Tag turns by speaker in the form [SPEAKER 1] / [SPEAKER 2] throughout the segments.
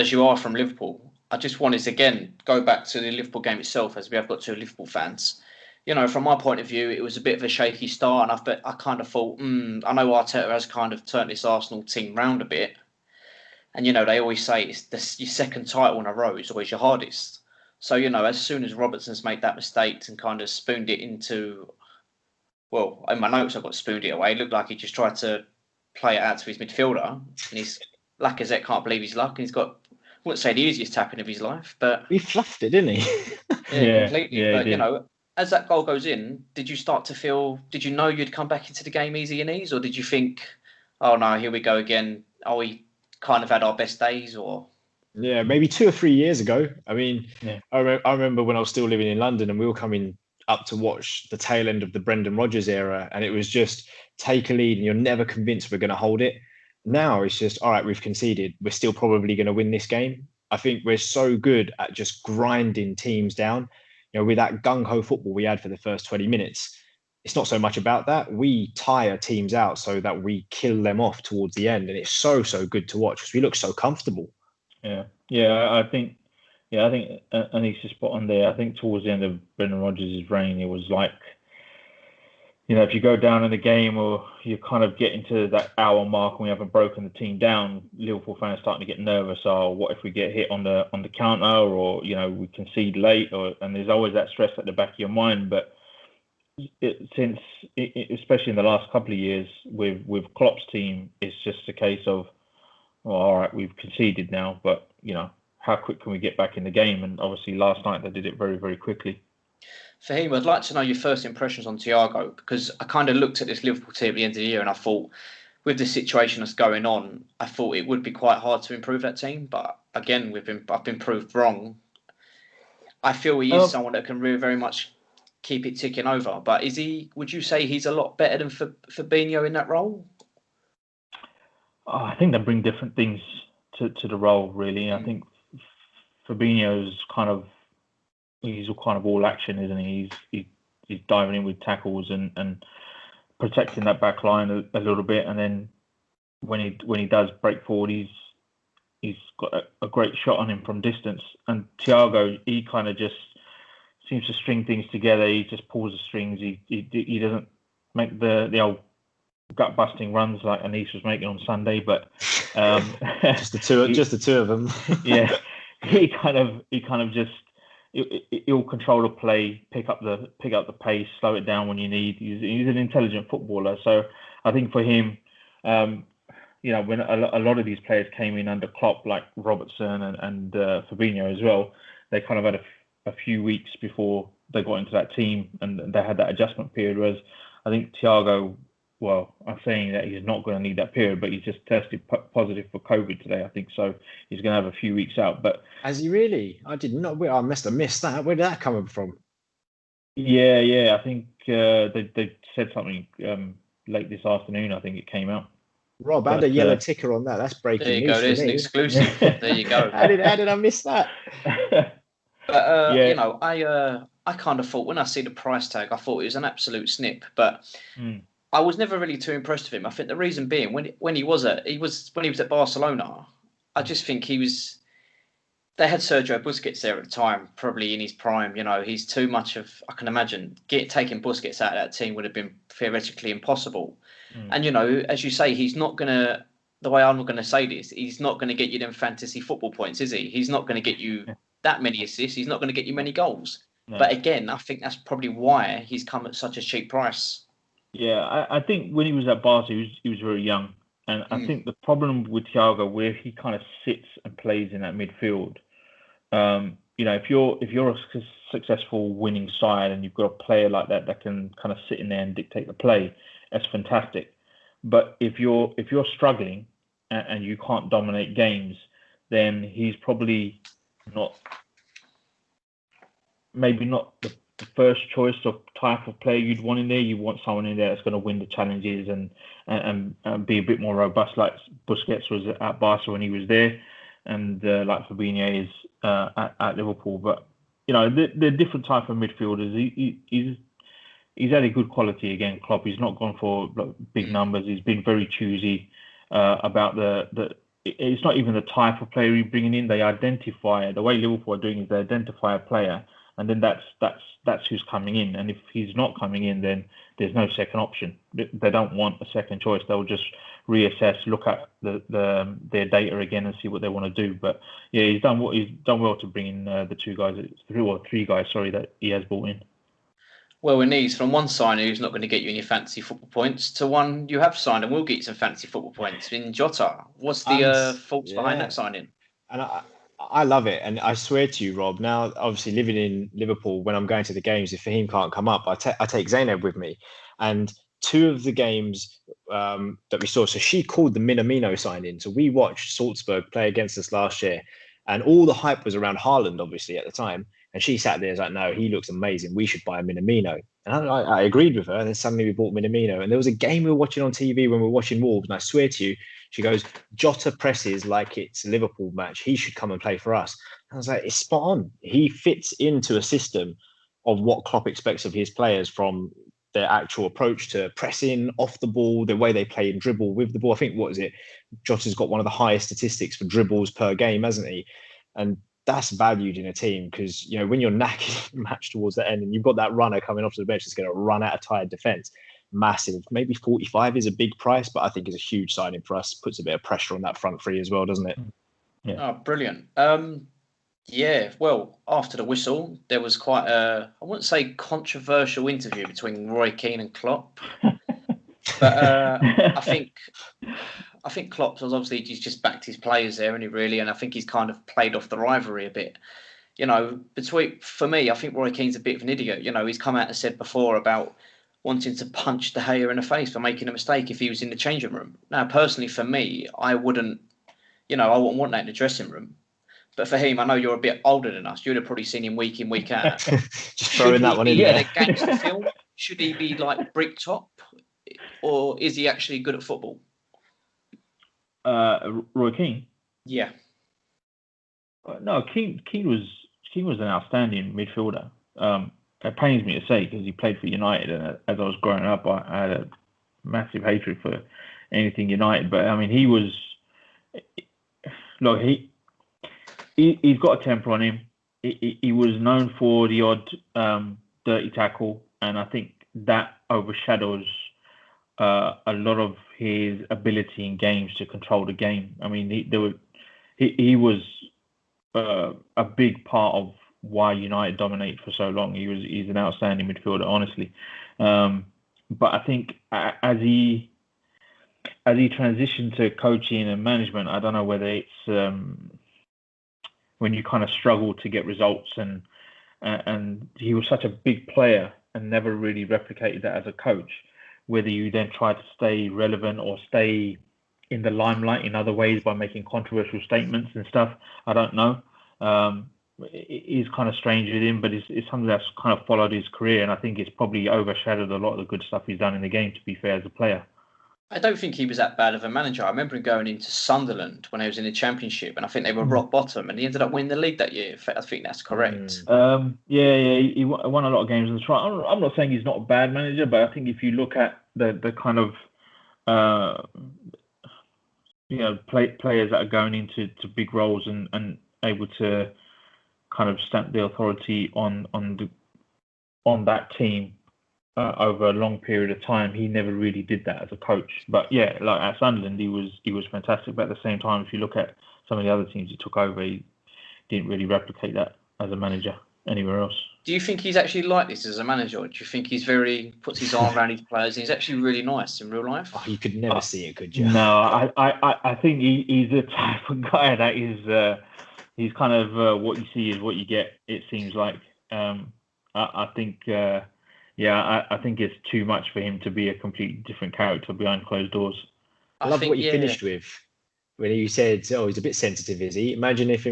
[SPEAKER 1] as you are from Liverpool, I just wanted to again go back to the Liverpool game itself, as we have got two Liverpool fans. From my point of view, it was a bit of a shaky start, and I kind of thought, I know Arteta has kind of turned this Arsenal team round a bit, and they always say your second title in a row is always your hardest. So as soon as Robertson's made that mistake and kind of spooned it into, well, in my notes I've got spooned it away. It looked like he just tried to play it out to his midfielder, and Lacazette can't believe his luck, and he's got, I wouldn't say the easiest tapping of his life, but
[SPEAKER 2] he fluffed it, didn't
[SPEAKER 1] he? Yeah, completely.
[SPEAKER 3] Yeah,
[SPEAKER 1] but as that goal goes in, did you know you'd come back into the game easy and ease, or did you think, oh no, here we go again? Are we kind of had our best days, or?
[SPEAKER 2] Yeah, maybe 2 or 3 years ago. I mean, I remember when I was still living in London and we were coming up to watch the tail end of the Brendan Rodgers era, and it was just take a lead and you're never convinced we're going to hold it. Now it's just, all right, we've conceded. We're still probably going to win this game. I think we're so good at just grinding teams down. With that gung-ho football we had for the first 20 minutes, it's not so much about that. We tire teams out so that we kill them off towards the end. And it's so good to watch because we look so comfortable.
[SPEAKER 3] I think Anis's spot on there. I think towards the end of Brendan Rodgers' reign, it was like, if you go down in the game or you kind of get into that hour mark and we haven't broken the team down, Liverpool fans starting to get nervous. Oh, what if we get hit on the counter, or we concede late, and there's always that stress at the back of your mind. But especially in the last couple of years with Klopp's team, it's just a case of, well, all right, we've conceded now, but how quick can we get back in the game? And obviously last night they did it very, very quickly.
[SPEAKER 1] Fahim, I'd like to know your first impressions on Thiago, because I kind of looked at this Liverpool team at the end of the year and I thought, with the situation that's going on, I thought it would be quite hard to improve that team. But again, I've been proved wrong. I feel he is someone that can really very much keep it ticking over. But would you say he's a lot better than Fabinho in that role?
[SPEAKER 3] I think they bring different things to the role, really. I think Fabinho's he's kind of all action, isn't he? He's diving in with tackles and protecting that back line a little bit, and then when he does break forward, he's got a great shot on him from distance. And Thiago, he kind of just seems to string things together. He just pulls the strings. He doesn't make the old gut busting runs like Anis was making on Sunday, but
[SPEAKER 2] just the two of them.
[SPEAKER 3] Yeah, he kind of just he'll control the play, pick up the pace, slow it down when you need. He's an intelligent footballer. So I think for him, when a lot of these players came in under Klopp, like Robertson and Fabinho as well, they kind of had a few weeks before they got into that team and they had that adjustment period. Whereas I think Thiago, well, I'm saying that he's not going to need that period, but he's just tested positive for COVID today, I think. So he's going to have a few weeks out. But
[SPEAKER 2] has he really? I did not. I must have missed that. Where did that come from?
[SPEAKER 3] Yeah. I think they said something late this afternoon. I think it came out.
[SPEAKER 2] Rob, add a yellow ticker on that. That's breaking news.
[SPEAKER 1] There you go. There's an exclusive. There you go.
[SPEAKER 2] How did I miss that?
[SPEAKER 1] But I kind of thought when I see the price tag, I thought it was an absolute snip. But I was never really too impressed with him. I think the reason being when he was at Barcelona, I just think they had Sergio Busquets there at the time, probably in his prime. He's too much of, I can imagine, taking Busquets out of that team would have been theoretically impossible. And, as you say, he's not going to, the way I'm not going to say this, he's not going to get you them fantasy football points, is he? He's not going to get you that many assists. He's not going to get you many goals. No. But again, I think that's probably why he's come at such a cheap price.
[SPEAKER 3] Yeah, I think when he was at Barca, he was very young. And I think the problem with Thiago, where he kind of sits and plays in that midfield, if you're a successful winning side and you've got a player like that can kind of sit in there and dictate the play, that's fantastic. But if you're struggling and you can't dominate games, then he's probably maybe not the first choice of type of player you'd want in there. You want someone in there that's going to win the challenges and be a bit more robust, like Busquets was at Barca when he was there, and like Fabinho is at Liverpool. But they're different type of midfielders. He's had a good quality again. Klopp. He's not gone for big numbers. He's been very choosy about the it's not even the type of player you're bringing in. They identify the way Liverpool are doing is they identify a player, and then that's who's coming in. And if he's not coming in, then there's no second option. They don't want a second choice. They'll just reassess, look at their data again, and see what they want to do. But yeah, he's done well to bring in the three guys. Sorry, that he has brought in.
[SPEAKER 1] Well, in these, from one signing who's not going to get you any fancy football points to one you have signed and will get you some fancy football points in Jota. What's the thoughts behind that signing?
[SPEAKER 2] And I love it. And I swear to you, Rob, now obviously living in Liverpool, when I'm going to the games, if Fahim can't come up, I take Zainab with me. And two of the games that we saw, so she called the Minamino signing. So we watched Salzburg play against us last year. And all the hype was around Haaland, obviously, at the time. And she sat there and was like, no, he looks amazing. We should buy a Minamino. And I agreed with her. And then suddenly we bought Minamino. And there was a game we were watching on TV when we were watching Wolves. And I swear to you, she goes, Jota presses like it's a Liverpool match. He should come and play for us. And I was like, it's spot on. He fits into a system of what Klopp expects of his players, from their actual approach to pressing off the ball, the way they play and dribble with the ball. I think, Jota's got one of the highest statistics for dribbles per game, hasn't he? And that's valued in a team, because when you're knackered match towards the end and you've got that runner coming off to the bench that's going to run out of tired defence, massive. Maybe 45 is a big price, but I think it's a huge signing for us. Puts a bit of pressure on that front three as well, doesn't it?
[SPEAKER 1] Yeah. Oh, brilliant. Yeah, well, after the whistle, there was quite I wouldn't say controversial interview between Roy Keane and Klopp. But I think Klopp was obviously, he's just backed his players there, and and I think he's kind of played off the rivalry a bit. For me, I think Roy Keane's a bit of an idiot. He's come out and said before about wanting to punch De Gea in the face for making a mistake if he was in the changing room. Now, personally, for me, I wouldn't want that in the dressing room. But for him, I know you're a bit older than us. You'd have probably seen him week in, week out.
[SPEAKER 2] Just throwing that one in there.
[SPEAKER 1] A gangster film? Should he be like brick top? Or is he actually good at football?
[SPEAKER 3] Roy Keane?
[SPEAKER 1] Yeah.
[SPEAKER 3] No, Keane was an outstanding midfielder. It pains me to say, because he played for United, and as I was growing up, I had a massive hatred for anything United. But I mean, he's got a temper on him. He was known for the odd dirty tackle, and I think that overshadows a lot of his ability in games to control the game. I mean, he was a big part of why United dominated for so long. He's an outstanding midfielder, honestly. But I think as he transitioned to coaching and management, I don't know whether it's when you kind of struggle to get results, and he was such a big player and never really replicated that as a coach, whether you then try to stay relevant or stay in the limelight in other ways by making controversial statements and stuff. I don't know. It is kind of strange with him, but it's something that's kind of followed his career, and I think it's probably overshadowed a lot of the good stuff he's done in the game, to be fair, as a player.
[SPEAKER 1] I don't think he was that bad of a manager. I remember him going into Sunderland when he was in the Championship, and I think they were rock bottom, and he ended up winning the league that year. I think that's correct.
[SPEAKER 3] Yeah, he won a lot of games on the trot. I'm not saying he's not a bad manager, but I think if you look at the kind of players that are going into big roles and able to kind of stamp the authority on that team over a long period of time, he never really did that as a coach. But yeah, like at Sunderland, he was fantastic. But at the same time, if you look at some of the other teams he took over, he didn't really replicate that as a manager anywhere else.
[SPEAKER 1] Do you think he's actually like this as a manager, or do you think he's puts his arm around his players and he's actually really nice in real life?
[SPEAKER 2] Oh, you could never see it, could you?
[SPEAKER 3] No, I think he's the type of guy that is he's kind of what you see is what you get, it seems like. I think I think it's too much for him to be a completely different character behind closed doors.
[SPEAKER 2] I love what you finished with when you said, "Oh, he's a bit sensitive, is he?" Imagine if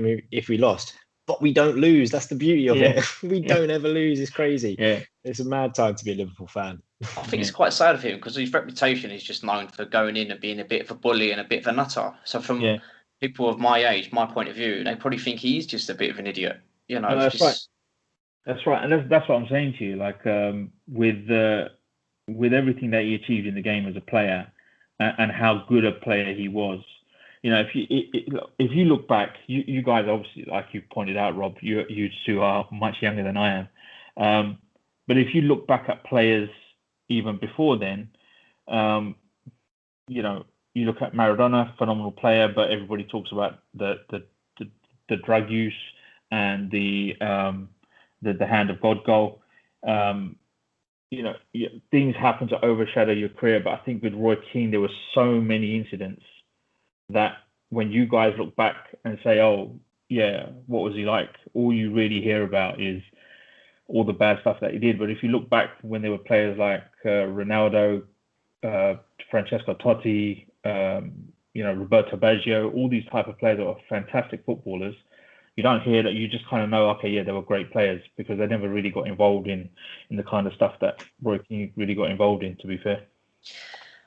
[SPEAKER 2] we lost, but we don't lose. That's the beauty of it. We don't ever lose. It's crazy.
[SPEAKER 3] Yeah,
[SPEAKER 2] it's a mad time to be a Liverpool fan.
[SPEAKER 1] I think it's quite sad of him because his reputation is just known for going in and being a bit of a bully and a bit of a nutter. So from people of my age, my point of view, they probably think he's just a bit of an idiot.
[SPEAKER 3] No, that's right. That's right, and that's what I'm saying to you. Like with everything that he achieved in the game as a player, and how good a player he was, if you look back, you guys obviously, like you pointed out, Rob, you two are much younger than I am. But if you look back at players even before then, you look at Maradona, phenomenal player, but everybody talks about the drug use and the hand of God goal. Things happen to overshadow your career, but I think with Roy Keane, there were so many incidents that when you guys look back and say, oh, yeah, what was he like? All you really hear about is all the bad stuff that he did. But if you look back when there were players like Ronaldo, Francesco Totti, Roberto Baggio, all these type of players that are fantastic footballers, you don't hear that. You just kind of know, okay, yeah, they were great players, because they never really got involved in the kind of stuff that Roy Keane really got involved in, to be fair.